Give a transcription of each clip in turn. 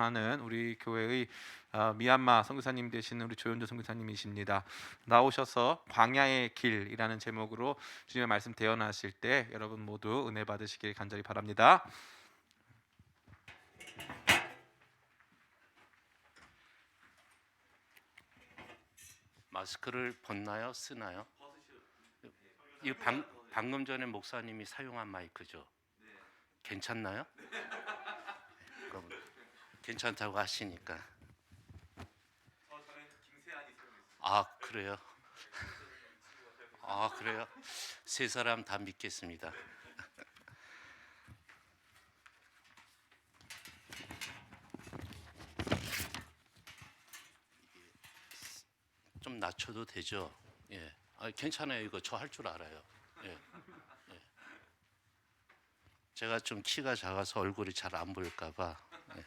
하는 우리 교회의 미얀마 선교사님 되시는 우리 조현조 선교사님이십니다. 나오셔서 광야의 길이라는 제목으로 주님의 말씀 대언하실 때 여러분 모두 은혜 받으시길 간절히 바랍니다. 마스크를 벗나요? 쓰나요? 이 방금 전에 목사님이 사용한 마이크죠? 괜찮나요? 그럼 괜찮다고 하시니까. 아, 그래요? 아, 그래요? 세 사람 다 믿겠습니다. 좀 낮춰도 되죠? 예. 괜찮아요. 이거 저 할 줄 알아요. 예. 예. 제가 좀 키가 작아서 얼굴이 잘 안 보일까 봐. 예.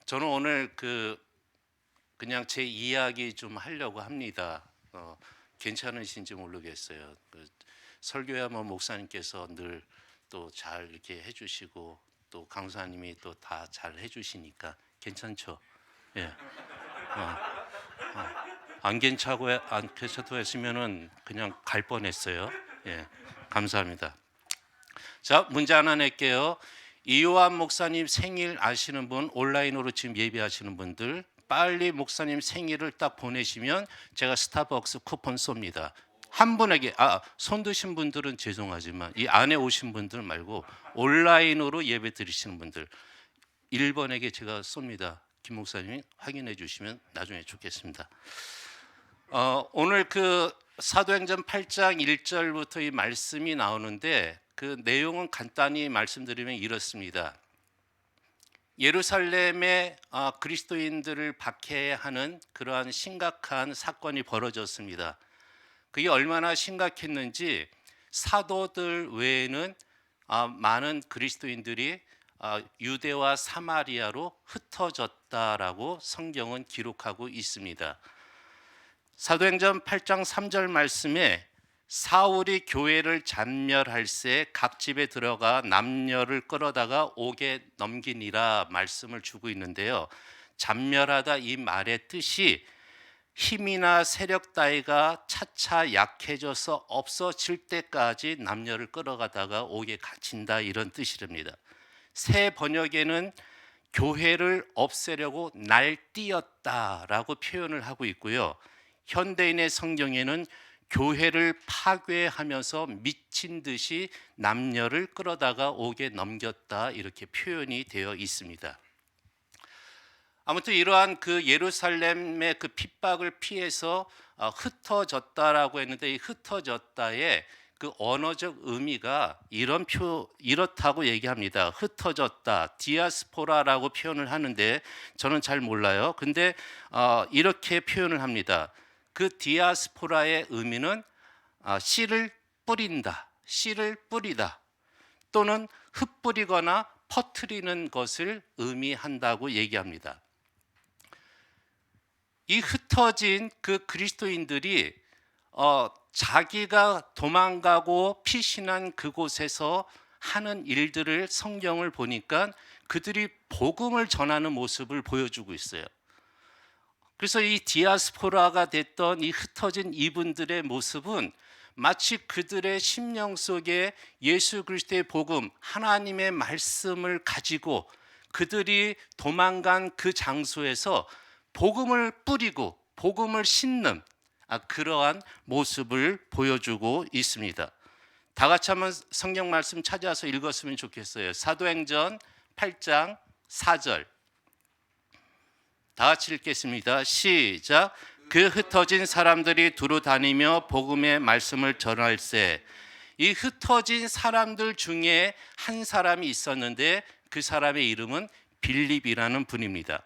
저는 오늘 그냥 제 이야기 좀 하려고 합니다. 괜찮으신지 모르겠어요. 설교야뭐 목사님께서 늘 또 잘 이렇게 해주시고 또 강사님이 또 다 잘 해주시니까 괜찮죠? 예. 안 괜찮다고 했으면은 그냥 갈 뻔했어요. 예. 감사합니다. 자, 문제 하나 낼게요. 이요한 목사님 생일 아시는 분, 온라인으로 지금 예배하시는 분들 빨리 목사님 생일을 딱 보내시면 제가 스타벅스 쿠폰 쏩니다. 한 분에게, 손 드신 분들은 죄송하지만 이 안에 오신 분들 말고 온라인으로 예배 드리시는 분들 1번에게 제가 쏩니다. 김 목사님이 확인해 주시면 나중에 좋겠습니다. 오늘 사도행전 8장 1절부터 이 말씀이 나오는데 그 내용은 간단히 말씀드리면 이렇습니다. 예루살렘에 그리스도인들을 박해하는 그러한 심각한 사건이 벌어졌습니다. 그게 얼마나 심각했는지 사도들 외에는 많은 그리스도인들이 유대와 사마리아로 흩어졌다라고 성경은 기록하고 있습니다. 사도행전 8장 3절 말씀에 사울이 교회를 잔멸할새 각 집에 들어가 남녀를 끌어다가 옥에 넘기니라 말씀을 주고 있는데요. 잔멸하다 이 말의 뜻이 힘이나 세력 따위가 차차 약해져서 없어질 때까지 남녀를 끌어가다가 옥에 갇힌다 이런 뜻이랍니다. 새 번역에는 교회를 없애려고 날뛰었다라고 표현을 하고 있고요. 현대인의 성경에는 교회를 파괴하면서 미친 듯이 남녀를 끌어다가 옥에 넘겼다 이렇게 표현이 되어 있습니다. 아무튼 이러한 예루살렘의 핍박을 피해서 흩어졌다라고 했는데 이 흩어졌다의 언어적 의미가 이렇다고 얘기합니다. 흩어졌다, 디아스포라라고 표현을 하는데 저는 잘 몰라요. 근데 이렇게 표현을 합니다. 그 디아스포라의 의미는 씨를 뿌린다, 씨를 뿌리다 또는 흩뿌리거나 퍼뜨리는 것을 의미한다고 얘기합니다. 이 흩어진 그리스도인들이 자기가 도망가고 피신한 그곳에서 하는 일들을 성경을 보니까 그들이 복음을 전하는 모습을 보여주고 있어요. 그래서 이 디아스포라가 됐던 이 흩어진 이분들의 모습은 마치 그들의 심령 속에 예수 그리스도의 복음, 하나님의 말씀을 가지고 그들이 도망간 그 장소에서 복음을 뿌리고 복음을 심는 그러한 모습을 보여주고 있습니다. 다 같이 한번 성경 말씀 찾아서 읽었으면 좋겠어요. 사도행전 8장 4절 다 같이 읽겠습니다. 시작. 그 흩어진 사람들이 두루 다니며 복음의 말씀을 전할세. 이 흩어진 사람들 중에 한 사람이 있었는데 그 사람의 이름은 빌립이라는 분입니다.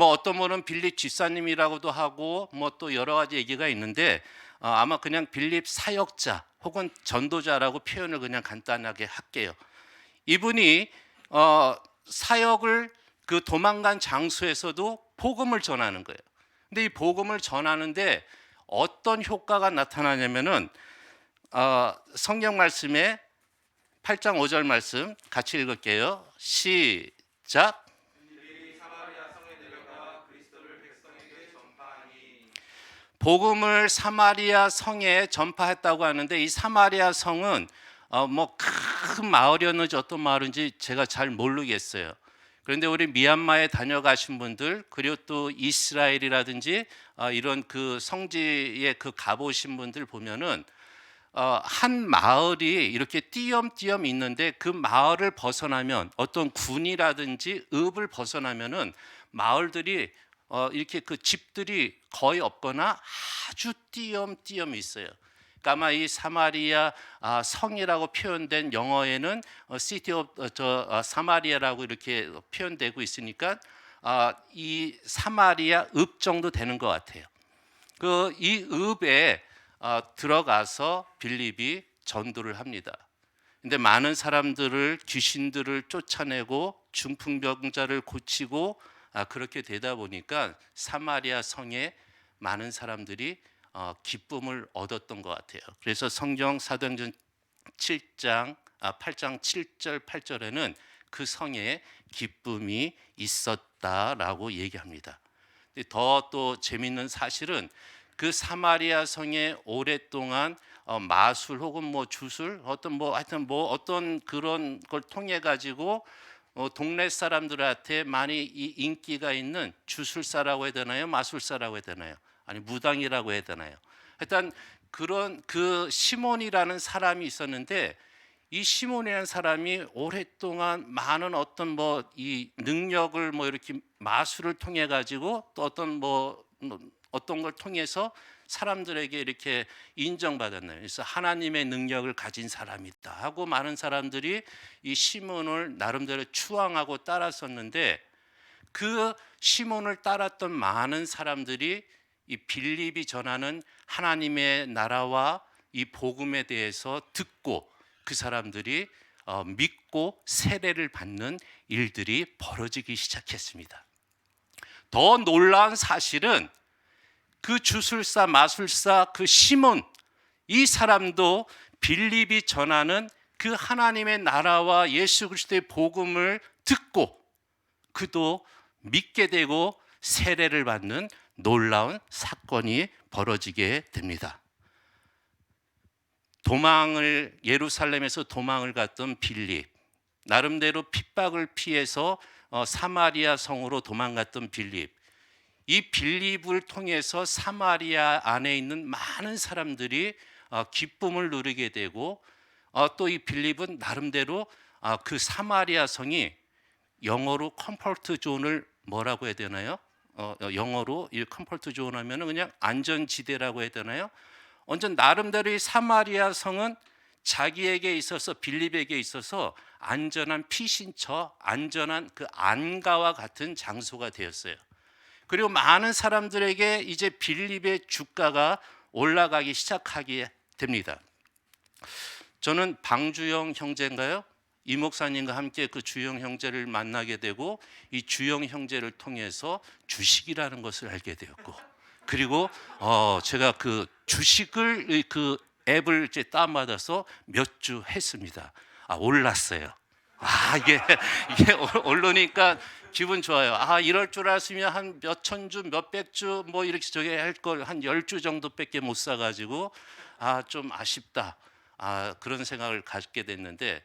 어떤 분은 빌립 집사님이라고도 하고 또 여러 가지 얘기가 있는데 아마 그냥 빌립 사역자 혹은 전도자라고 표현을 그냥 간단하게 할게요. 이분이 사역을 도망간 장소에서도 복음을 전하는 거예요. 근데 이 복음을 전하는데 어떤 효과가 나타나냐면은 성경 말씀에 8장 5절 말씀 같이 읽을게요. 시작. 복음을 사마리아 성에 전파했다고 하는데 이 사마리아 성은 뭐 큰 마을이었는지 어떤 마을인지 제가 잘 모르겠어요. 그런데 우리 미얀마에 다녀가신 분들 그리고 또 이스라엘이라든지 이런 그 성지에 그 가보신 분들 보면은 한 마을이 이렇게 띄엄띄엄 있는데 그 마을을 벗어나면 어떤 군이라든지 읍을 벗어나면은 마을들이 이렇게 그 집들이 거의 없거나 아주 띄엄띄엄 있어요. 그러니까 아마 이 사마리아 성이라고 표현된 영어에는 City of 사마리아라고 이렇게 표현되고 있으니까 이 사마리아 읍 정도 되는 것 같아요. 그 이 읍에 들어가서 빌립이 전도를 합니다. 근데 많은 사람들을 귀신들을 쫓아내고 중풍병자를 고치고 그렇게 되다 보니까 사마리아 성에 많은 사람들이 기쁨을 얻었던 것 같아요. 그래서 성경 사도행전 8장 7절 8절에는 그 성에 기쁨이 있었다라고 얘기합니다. 더 또 재미있는 사실은 그 사마리아 성에 오랫동안 마술 혹은 뭐 주술 어떤 뭐 하여튼 뭐 어떤 그런 걸 통해 가지고 동네 사람들한테 많이 이 인기가 있는 주술사라고 해야 되나요? 마술사라고 해야 되나요? 아니 무당이라고 해야 되나요? 일단 그런 그 시몬이라는 사람이 있었는데 이 시몬이라는 사람이 오랫동안 많은 어떤 뭐 이 능력을 뭐 이렇게 마술을 통해 가지고 또 어떤 걸 통해서 사람들에게 이렇게 인정받았나요? 그래서 하나님의 능력을 가진 사람이다 하고 많은 사람들이 이 시몬을 나름대로 추앙하고 따랐었는데 그 시몬을 따랐던 많은 사람들이 이 빌립이 전하는 하나님의 나라와 이 복음에 대해서 듣고 그 사람들이 믿고 세례를 받는 일들이 벌어지기 시작했습니다. 더 놀라운 사실은 그 주술사 마술사 그 시몬 이 사람도 빌립이 전하는 그 하나님의 나라와 예수 그리스도의 복음을 듣고 그도 믿게 되고 세례를 받는 놀라운 사건이 벌어지게 됩니다. 예루살렘에서 도망을 갔던 빌립, 나름대로 핍박을 피해서 사마리아 성으로 도망갔던 빌립, 이 빌립을 통해서 사마리아 안에 있는 많은 사람들이 기쁨을 누리게 되고 또 이 빌립은 나름대로 그 사마리아 성이 영어로 컴포트 존을 뭐라고 해야 되나요? 영어로 이 컴포트 존 하면은 그냥 안전지대라고 해야 되나요? 완전 나름대로 이 사마리아 성은 자기에게 있어서 빌립에게 있어서 안전한 피신처, 안전한 그 안가와 같은 장소가 되었어요. 그리고 많은 사람들에게 이제 빌립의 주가가 올라가기 시작하게 됩니다. 저는 방주영 형제인가요? 이 목사님과 함께 그 주영 형제를 만나게 되고 이 주영 형제를 통해서 주식이라는 것을 알게 되었고 그리고 제가 그 주식을 그 앱을 이제 다운받아서 몇 주 했습니다. 올랐어요. 이게 오르니까 기분 좋아요. 이럴 줄 알았으면 한 몇천 주, 몇백 주 뭐 이렇게 저게 할 걸 한 10주 정도밖에 못 사가지고 좀 아쉽다. 그런 생각을 갖게 됐는데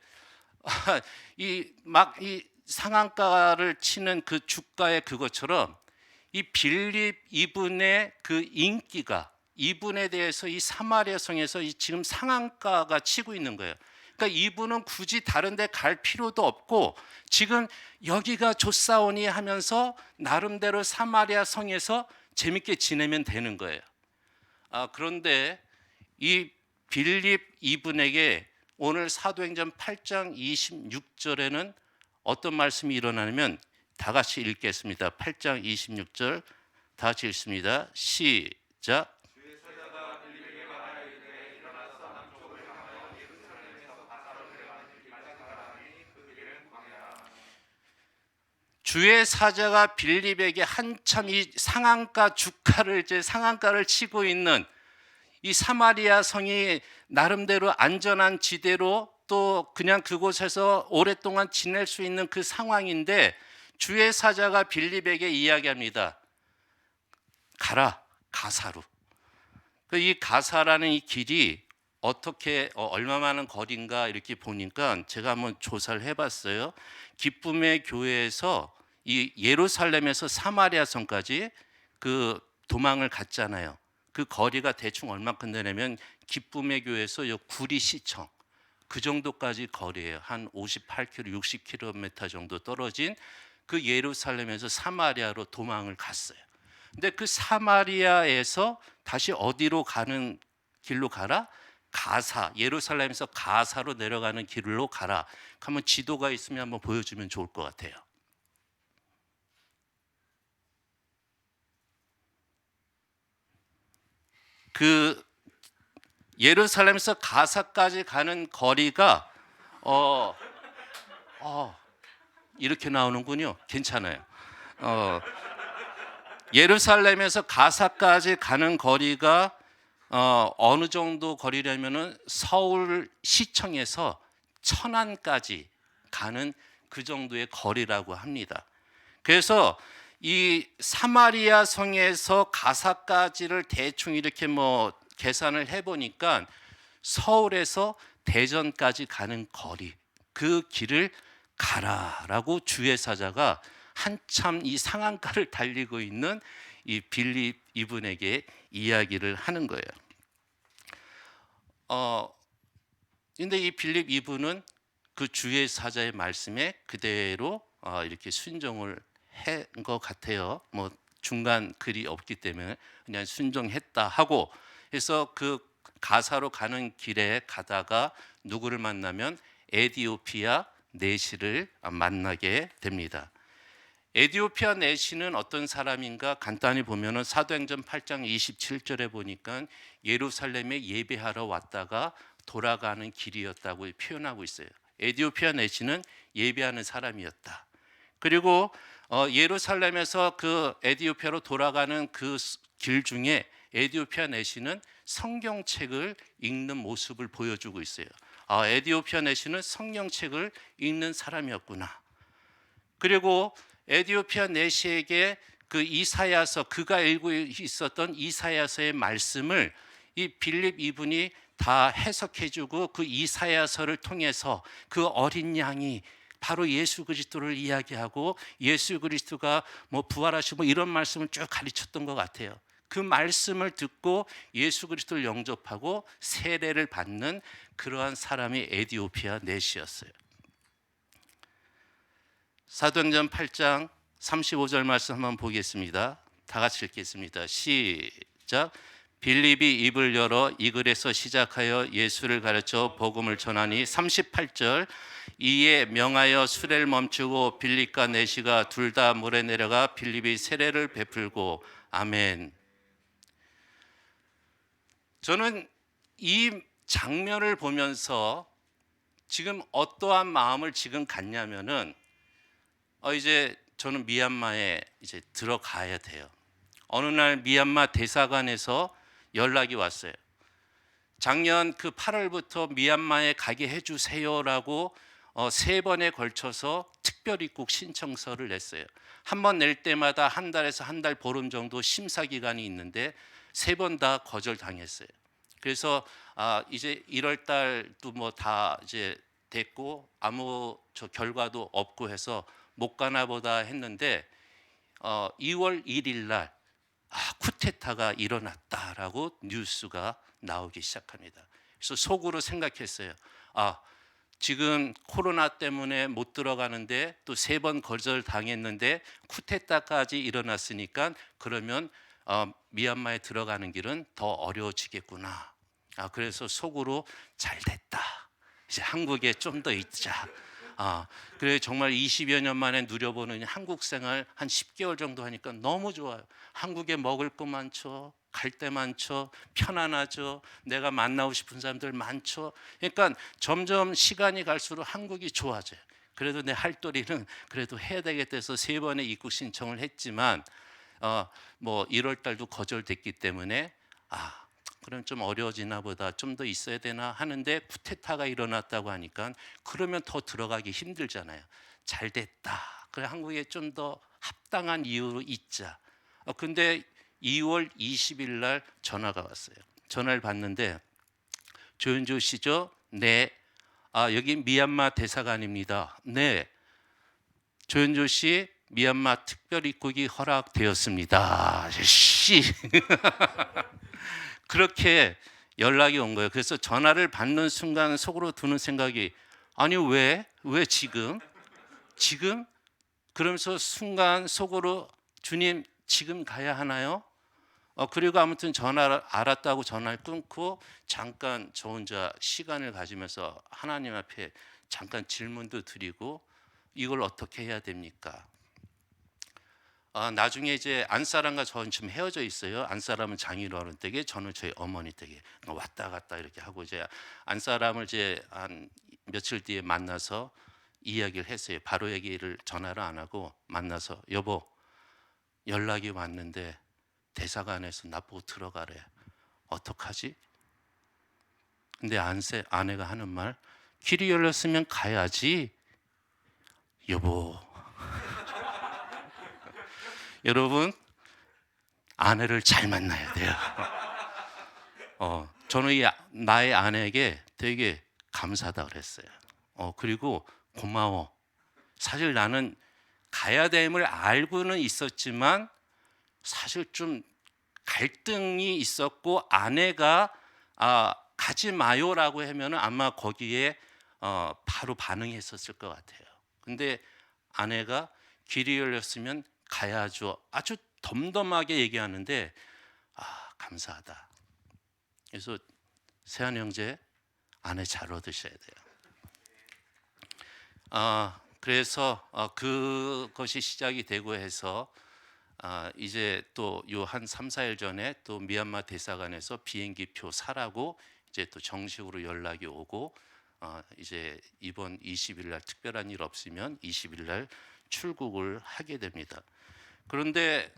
이 상한가를 치는 그 주가의 그것처럼 이 빌립 이분의 그 인기가 이분에 대해서 이 사마리아 성에서 지금 상한가가 치고 있는 거예요. 그러니까 이분은 굳이 다른 데 갈 필요도 없고 지금 여기가 좋사오니 하면서 나름대로 사마리아 성에서 재밌게 지내면 되는 거예요. 그런데 이 빌립 이분에게 오늘 사도행전 8장 26절에는 어떤 말씀이 일어나냐면 다 같이 읽겠습니다. 8장 26절 다 같이 읽습니다. 시작. 주의 사자가 빌립에게 한참 이 상한가 주가를 상한가를 치고 있는 이 사마리아 성이 나름대로 안전한 지대로 또 그냥 그곳에서 오랫동안 지낼 수 있는 그 상황인데 주의 사자가 빌립에게 이야기합니다. 가라, 가사로. 이 가사라는 이 길이 어떻게 얼마만한 거리인가 이렇게 보니까 제가 한번 조사를 해봤어요. 기쁨의 교회에서 이 예루살렘에서 사마리아 성까지 그 도망을 갔잖아요. 그 거리가 대충 얼마큼 되냐면 기쁨의 교회에서 요 구리시청 그 정도까지 거리예요. 한 58km, 60km 정도 떨어진 그 예루살렘에서 사마리아로 도망을 갔어요. 근데 그 사마리아에서 다시 어디로 가는 길로 가라? 가사, 예루살렘에서 가사로 내려가는 길로 가라. 한번 지도가 있으면 한번 보여주면 좋을 것 같아요. 그 예루살렘에서 가사까지 가는 거리가 이렇게 나오는군요. 괜찮아요. 예루살렘에서 가사까지 가는 거리가 어느 정도 거리냐면은 서울 시청에서 천안까지 가는 그 정도의 거리라고 합니다. 그래서 이 사마리아 성에서 가사까지를 대충 이렇게 뭐 계산을 해보니까 서울에서 대전까지 가는 거리, 그 길을 가라라고 주의 사자가 한참 이 상한가를 달리고 있는 이 빌립 이분에게 이야기를 하는 거예요. 근데 이 빌립 이분은 그 주의 사자의 말씀에 그대로 이렇게 순종을 한 것 같아요. 뭐 중간 글이 없기 때문에 그냥 순종했다 하고, 그래서 그 가사로 가는 길에 가다가 누구를 만나면 에디오피아 내시를 만나게 됩니다. 에디오피아 내시는 어떤 사람인가 간단히 보면은 사도행전 8장 27절에 보니까 예루살렘에 예배하러 왔다가 돌아가는 길이었다고 표현하고 있어요. 에디오피아 내시는 예배하는 사람이었다. 그리고 예루살렘에서 그 에디오피아로 돌아가는 그 길 중에 에디오피아 내시는 성경책을 읽는 모습을 보여주고 있어요. 에디오피아 내시는 성경책을 읽는 사람이었구나. 그리고 에디오피아 내시에게 그 이사야서, 그가 읽고 있었던 이사야서의 말씀을 이 빌립 이분이 다 해석해주고 그 이사야서를 통해서 그 어린 양이 바로 예수 그리스도를 이야기하고 예수 그리스도가 뭐 부활하시고 이런 말씀을 쭉 가르쳤던 것 같아요. 그 말씀을 듣고 예수 그리스도를 영접하고 세례를 받는 그러한 사람이 에디오피아 내시였어요. 사도행전 8장 35절 말씀 한번 보겠습니다. 다 같이 읽겠습니다. 시작. 빌립이 입을 열어 이 글에서 시작하여 예수를 가르쳐 복음을 전하니 38절. 이에 명하여 수레를 멈추고 빌립과 내시가 둘 다 물에 내려가 빌립이 세례를 베풀고 아멘. 저는 이 장면을 보면서 지금 어떠한 마음을 지금 갖냐면은 이제 저는 미얀마에 이제 들어가야 돼요. 어느 날 미얀마 대사관에서 연락이 왔어요. 작년 그 8월부터 미얀마에 가게 해주세요라고 3번에 걸쳐서 특별 입국 신청서를 냈어요. 한 번 낼 때마다 한 달에서 한 달 보름 정도 심사 기간이 있는데 3번 다 거절당했어요. 그래서 이제 1월 달도 뭐 다 이제 됐고 아무 결과도 없고 해서 못 가나 보다 했는데 2월 1일 날 쿠데타가 일어났다라고 뉴스가 나오기 시작합니다. 그래서 속으로 생각했어요. 지금 코로나 때문에 못 들어가는데 또 3번 거절당했는데 쿠데타까지 일어났으니까 그러면 미얀마에 들어가는 길은 더 어려워지겠구나. 그래서 속으로 잘 됐다. 이제 한국에 좀 더 있자. 그래 정말 20여 년 만에 누려보는 한국 생활 한 10개월 정도 하니까 너무 좋아요. 한국에 먹을 거 많죠. 갈 데 많죠. 편안하죠. 내가 만나고 싶은 사람들 많죠. 그러니까 점점 시간이 갈수록 한국이 좋아져요. 그래도 내 할도리는 그래도 해야 되겠다 해서 3번의 입국 신청을 했지만 뭐 1월 달도 거절됐기 때문에 그럼 좀 어려워지나 보다, 좀 더 있어야 되나 하는데 쿠데타가 일어났다고 하니까 그러면 더 들어가기 힘들잖아요. 잘 됐다. 그래, 한국에 좀 더 합당한 이유로 있자. 근데 2월 20일 날 전화가 왔어요. 전화를 받는데 조윤조 씨죠? 네. 여기 미얀마 대사관입니다. 네. 조윤조 씨 미얀마 특별 입국이 허락되었습니다. 씨. 그렇게 연락이 온 거예요. 그래서 전화를 받는 순간 속으로 드는 생각이 아니 왜 지금? 지금? 그러면서 순간 속으로 주님 지금 가야 하나요? 그리고 아무튼 전화를 알았다고 전화를 끊고 잠깐 저 혼자 시간을 가지면서 하나님 앞에 잠깐 질문도 드리고 이걸 어떻게 해야 됩니까? 나중에 이제 안사람과 저는 지금 헤어져 있어요. 안사람은 장인어른 하는 댁에, 저는 저희 어머니 댁에 왔다 갔다 이렇게 하고 이제 안사람을 이제 한 며칠 뒤에 만나서 이야기를 했어요. 바로 얘기를 전화를 안 하고 만나서 여보 연락이 왔는데 대사관에서 나보고 들어가래. 어떡하지? 근데 아내가 하는 말 길이 열렸으면 가야지. 여보. 여러분 아내를 잘 만나야 돼요. 저는 나의 아내에게 되게 감사하다 그랬어요. 그리고 고마워. 사실 나는 가야 됨을 알고는 있었지만 사실 좀 갈등이 있었고 아내가 가지 마요라고 하면은 아마 거기에 바로 반응했었을 것 같아요. 근데 아내가 길이 열렸으면 가야죠. 아주 덤덤하게 얘기하는데 감사하다. 그래서 세한 형제 아내 잘 얻으셔야 돼요. 그래서 그것이 시작이 되고 해서 이제 또 요 한 3, 4일 전에 또 미얀마 대사관에서 비행기표 사라고 이제 또 정식으로 연락이 오고 이제 이번 20일 날 특별한 일 없으면 20일 날 출국을 하게 됩니다. 그런데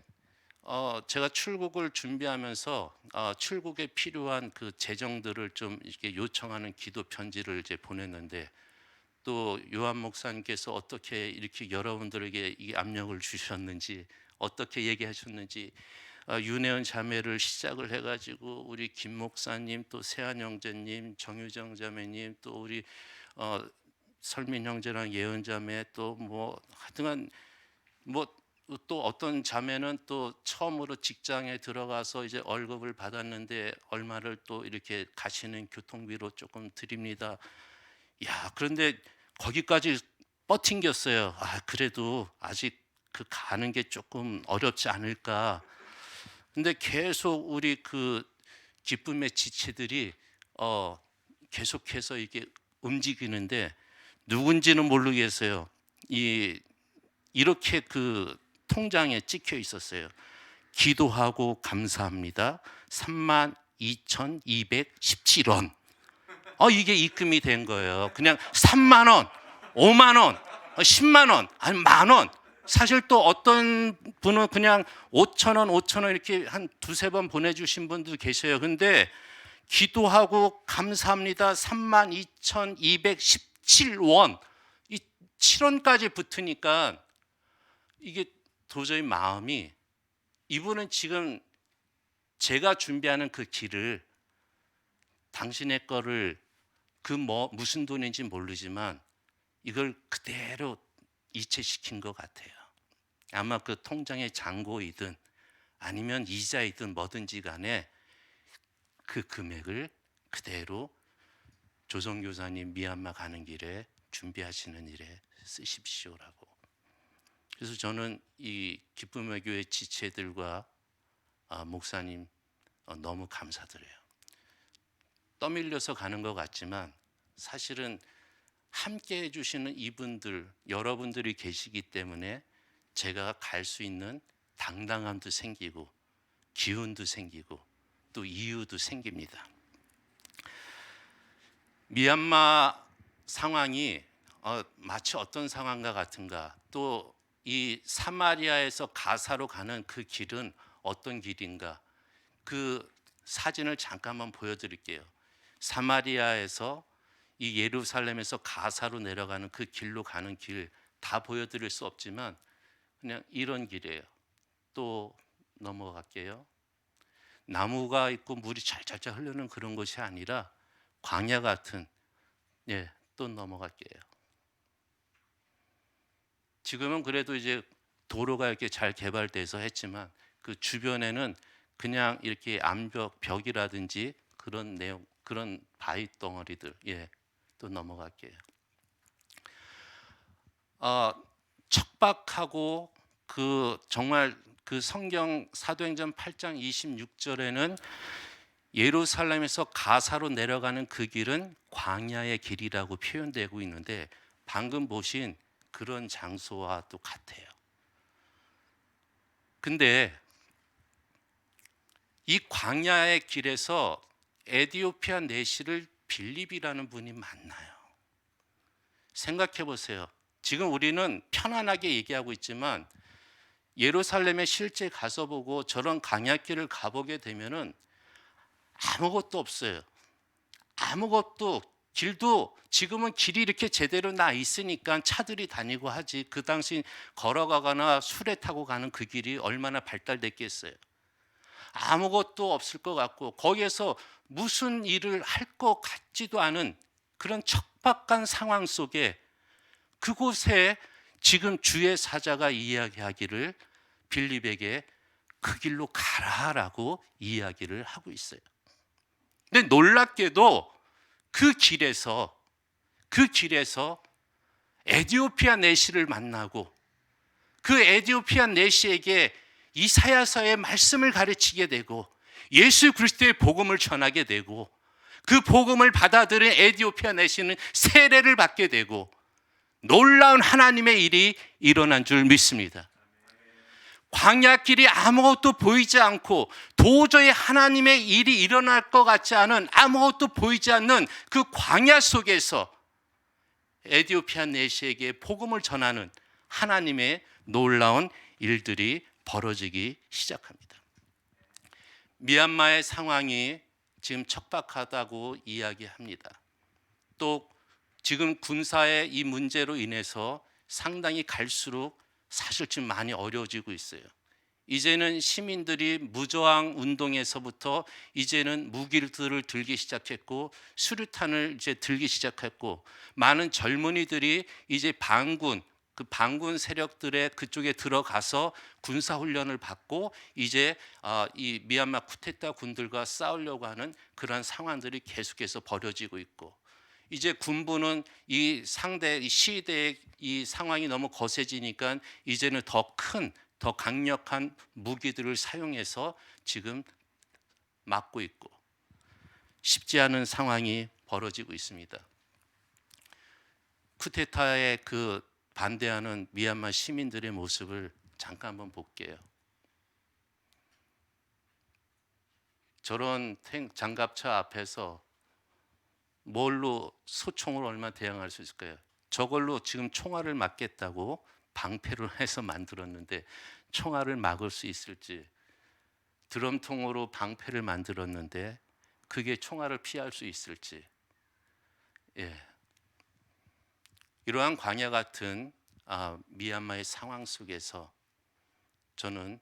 제가 출국을 준비하면서 출국에 필요한 그 재정들을 좀 이렇게 요청하는 기도 편지를 이제 보냈는데 또 요한 목사님께서 어떻게 이렇게 여러분들에게 이 압력을 주셨는지 어떻게 얘기하셨는지 윤혜원 자매를 시작을 해가지고 우리 김 목사님 또 세한 형제님 정유정 자매님 또 우리 설민 형제랑 예은 자매 또 뭐 하여튼간 뭐 또 어떤 자매는 또 처음으로 직장에 들어가서 이제 월급을 받았는데 얼마를 또 이렇게 가시는 교통비로 조금 드립니다. 야, 그런데 거기까지 버팅겼어요. 그래도 아직 그 가는 게 조금 어렵지 않을까. 근데 계속 우리 그 기쁨의 지체들이 계속해서 이게 움직이는데 누군지는 모르겠어요. 이렇게 그 통장에 찍혀 있었어요. 기도하고 감사합니다. 32,217원. 이게 입금이 된 거예요. 그냥 3만 원, 5만 원, 10만 원, 아니 만 원. 사실 또 어떤 분은 그냥 5천 원, 5천 원 이렇게 한 두세 번 보내주신 분도 계셔요. 근데 기도하고 감사합니다. 32,217원. 이 7원까지 붙으니까 이게 도저히 마음이 이분은 지금 제가 준비하는 그 길을 당신의 거를 무슨 돈인지 모르지만 이걸 그대로 이체시킨 것 같아요. 아마 그 통장의 잔고이든 아니면 이자이든 뭐든지 간에 그 금액을 그대로 조성교사님 미얀마 가는 길에 준비하시는 일에 쓰십시오라고. 그래서 저는 이 기쁨의 교회 지체들과 목사님 너무 감사드려요. 떠밀려서 가는 것 같지만 사실은 함께 해주시는 이분들 여러분들이 계시기 때문에 제가 갈 수 있는 당당함도 생기고 기운도 생기고 또 이유도 생깁니다. 미얀마 상황이 마치 어떤 상황과 같은가, 또 이 사마리아에서 가사로 가는 그 길은 어떤 길인가, 그 사진을 잠깐만 보여드릴게요. 사마리아에서 이 예루살렘에서 가사로 내려가는 그 길로 가는 길 다 보여드릴 수 없지만 그냥 이런 길이에요. 또 넘어갈게요. 나무가 있고 물이 찰찰찰 흐르는 그런 것이 아니라 광야 같은, 또 넘어갈게요. 지금은 그래도 이제 도로가 이렇게 잘 개발돼서 했지만 그 주변에는 그냥 이렇게 암벽, 벽이라든지 그런 내용, 그런 바위 덩어리들. 또 넘어갈게요. 척박하고 그 정말 그 성경 사도행전 8장 26절에는 예루살렘에서 가사로 내려가는 그 길은 광야의 길이라고 표현되고 있는데 방금 보신 그런 장소와 또 같아요. 근데 이 광야의 길에서 에디오피아 내시를 빌립이라는 분이 만나요. 생각해 보세요. 지금 우리는 편안하게 얘기하고 있지만 예루살렘에 실제 가서 보고 저런 광야길을 가보게 되면은 아무것도 없어요. 아무것도, 길도 지금은 길이 이렇게 제대로 나 있으니까 차들이 다니고 하지, 그 당시 걸어가거나 수레 타고 가는 그 길이 얼마나 발달됐겠어요. 아무것도 없을 것 같고 거기에서 무슨 일을 할 것 같지도 않은 그런 척박한 상황 속에 그곳에 지금 주의 사자가 이야기하기를 빌립에게 그 길로 가라라고 이야기를 하고 있어요. 근데 놀랍게도 그 길에서 에디오피아 내시를 만나고 그 에디오피아 내시에게 이사야서의 말씀을 가르치게 되고 예수 그리스도의 복음을 전하게 되고 그 복음을 받아들인 에디오피아 내시는 세례를 받게 되고 놀라운 하나님의 일이 일어난 줄 믿습니다. 광야길이 아무것도 보이지 않고 도저히 하나님의 일이 일어날 것 같지 않은, 아무것도 보이지 않는 그 광야 속에서 에디오피아 내시에게 복음을 전하는 하나님의 놀라운 일들이 벌어지기 시작합니다. 미얀마의 상황이 지금 척박하다고 이야기합니다. 또 지금 군사의 이 문제로 인해서 상당히 갈수록 사실 좀 많이 어려워지고 있어요. 이제는 시민들이 무저항 운동에서부터 이제는 무기들을 들기 시작했고 수류탄을 이제 들기 시작했고 많은 젊은이들이 이제 그 반군 세력들의 그쪽에 들어가서 군사 훈련을 받고 이제 이 미얀마 쿠데타 군들과 싸우려고 하는 그런 상황들이 계속해서 벌어지고 있고 이제 군부는 이 상대 이 시위대의 이 상황이 너무 거세지니까 이제는 더 큰, 더 강력한 무기들을 사용해서 지금 막고 있고 쉽지 않은 상황이 벌어지고 있습니다. 쿠데타에 그 반대하는 미얀마 시민들의 모습을 잠깐 한번 볼게요. 저런 장갑차 앞에서 뭘로 소총으로 얼마 대항할 수 있을까요? 저걸로 지금 총알을 막겠다고 방패를 해서 만들었는데 총알을 막을 수 있을지, 드럼통으로 방패를 만들었는데 그게 총알을 피할 수 있을지. 이러한 광야 같은 미얀마의 상황 속에서 저는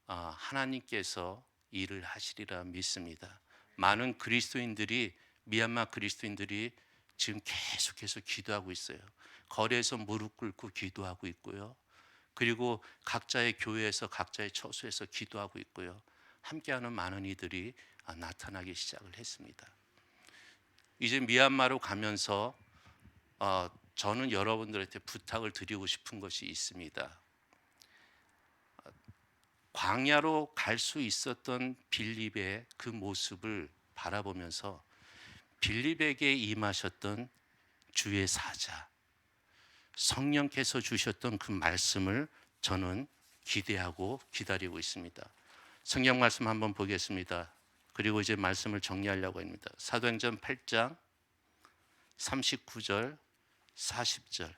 하나님께서 일을 하시리라 믿습니다. 많은 그리스도인들이, 미얀마 그리스도인들이 지금 계속해서 기도하고 있어요. 거리에서 무릎 꿇고 기도하고 있고요. 그리고 각자의 교회에서 각자의 처소에서 기도하고 있고요. 함께하는 많은 이들이 나타나기 시작을 했습니다. 이제 미얀마로 가면서 저는 여러분들한테 부탁을 드리고 싶은 것이 있습니다. 광야로 갈 수 있었던 빌립의 그 모습을 바라보면서 빌립에게 임하셨던 주의 사자, 성령께서 주셨던 그 말씀을 저는 기대하고 기다리고 있습니다. 성경 말씀 한번 보겠습니다. 그리고 이제 말씀을 정리하려고 합니다. 사도행전 8장 39절 40절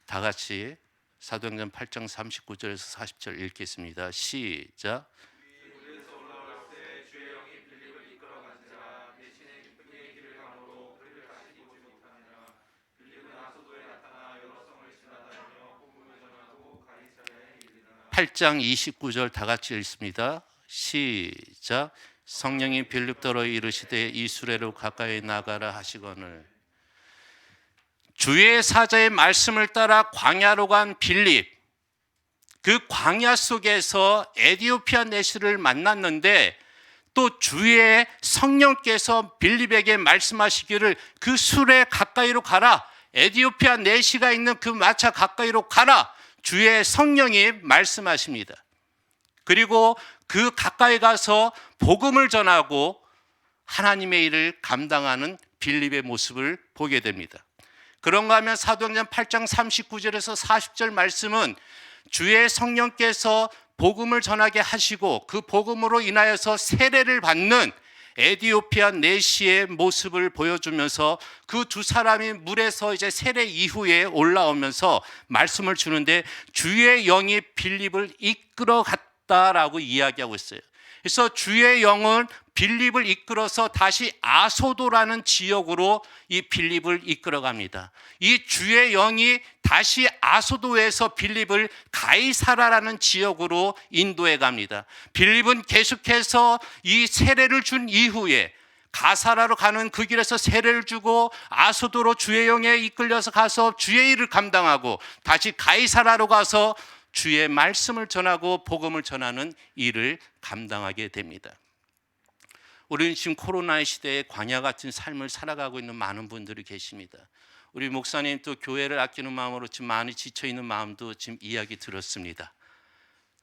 다 같이 사도행전 8장 39절에서 40절 읽겠습니다. 시작. 8장 29절 다 같이 읽습니다. 시작. 성령이 빌립더로 이르시되 이 수레로 가까이 나가라 하시거늘. 주의 사자의 말씀을 따라 광야로 간 빌립, 그 광야 속에서 에디오피아 내시를 만났는데 또 주의 성령께서 빌립에게 말씀하시기를 그 수레 가까이로 가라, 에디오피아 내시가 있는 그 마차 가까이로 가라, 주의 성령이 말씀하십니다. 그리고 그 가까이 가서 복음을 전하고 하나님의 일을 감당하는 빌립의 모습을 보게 됩니다. 그런가 하면 사도행전 8장 39절에서 40절 말씀은 주의 성령께서 복음을 전하게 하시고 그 복음으로 인하여서 세례를 받는 에디오피아 내시의 모습을 보여주면서 그 두 사람이 물에서 이제 세례 이후에 올라오면서 말씀을 주는데 주의 영이 빌립을 이끌어 갔다라고 이야기하고 있어요. 그래서 주의 영은 빌립을 이끌어서 다시 아소도라는 지역으로 이 빌립을 이끌어 갑니다. 이 주의 영이 다시 아소도에서 빌립을 가이사라라는 지역으로 인도해 갑니다. 빌립은 계속해서 이 세례를 준 이후에 가사라로 가는 그 길에서 세례를 주고 아소도로 주의 영에 이끌려서 가서 주의 일을 감당하고 다시 가이사라로 가서 주의 말씀을 전하고 복음을 전하는 일을 감당하게 됩니다. 우리는 지금 코로나의 시대에 광야 같은 삶을 살아가고 있는 많은 분들이 계십니다. 우리 목사님 또 교회를 아끼는 마음으로 지금 많이 지쳐 있는 마음도 지금 이야기 들었습니다.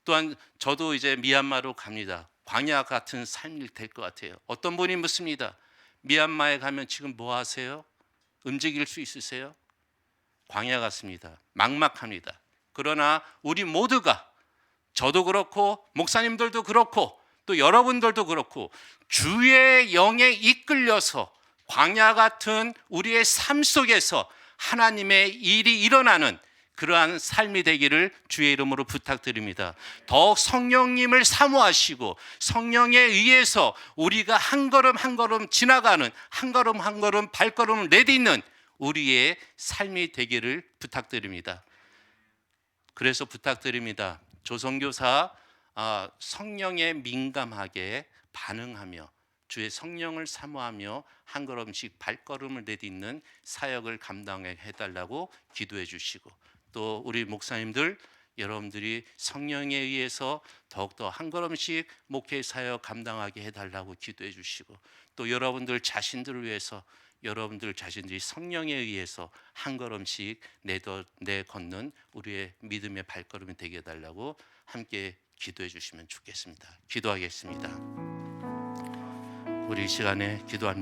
또한 저도 이제 미얀마로 갑니다. 광야 같은 삶이 될 것 같아요. 어떤 분이 묻습니다. 미얀마에 가면 지금 뭐 하세요? 움직일 수 있으세요? 광야 같습니다. 막막합니다. 그러나 우리 모두가, 저도 그렇고 목사님들도 그렇고 또 여러분들도 그렇고 주의 영에 이끌려서 광야 같은 우리의 삶 속에서 하나님의 일이 일어나는 그러한 삶이 되기를 주의 이름으로 부탁드립니다. 더욱 성령님을 사모하시고 성령에 의해서 우리가 한 걸음 한 걸음 지나가는, 한 걸음 한 걸음 발걸음을 내딛는 우리의 삶이 되기를 부탁드립니다. 그래서 부탁드립니다. 조선교사 성령에 민감하게 반응하며 주의 성령을 사모하며 한 걸음씩 발걸음을 내딛는 사역을 감당해 달라고 기도해 주시고, 또 우리 목사님들 여러분들이 성령에 의해서 더욱더 한 걸음씩 목회 사역 감당하게 해달라고 기도해 주시고, 또 여러분들 자신들을 위해서 여러분들 자신들이 성령에 의해서 한 걸음씩 내걷는 우리의 믿음의 발걸음이 되게 해달라고 함께 기도해 주시면 좋겠습니다. 기도하겠습니다. 우리 이 시간에 기도합니다.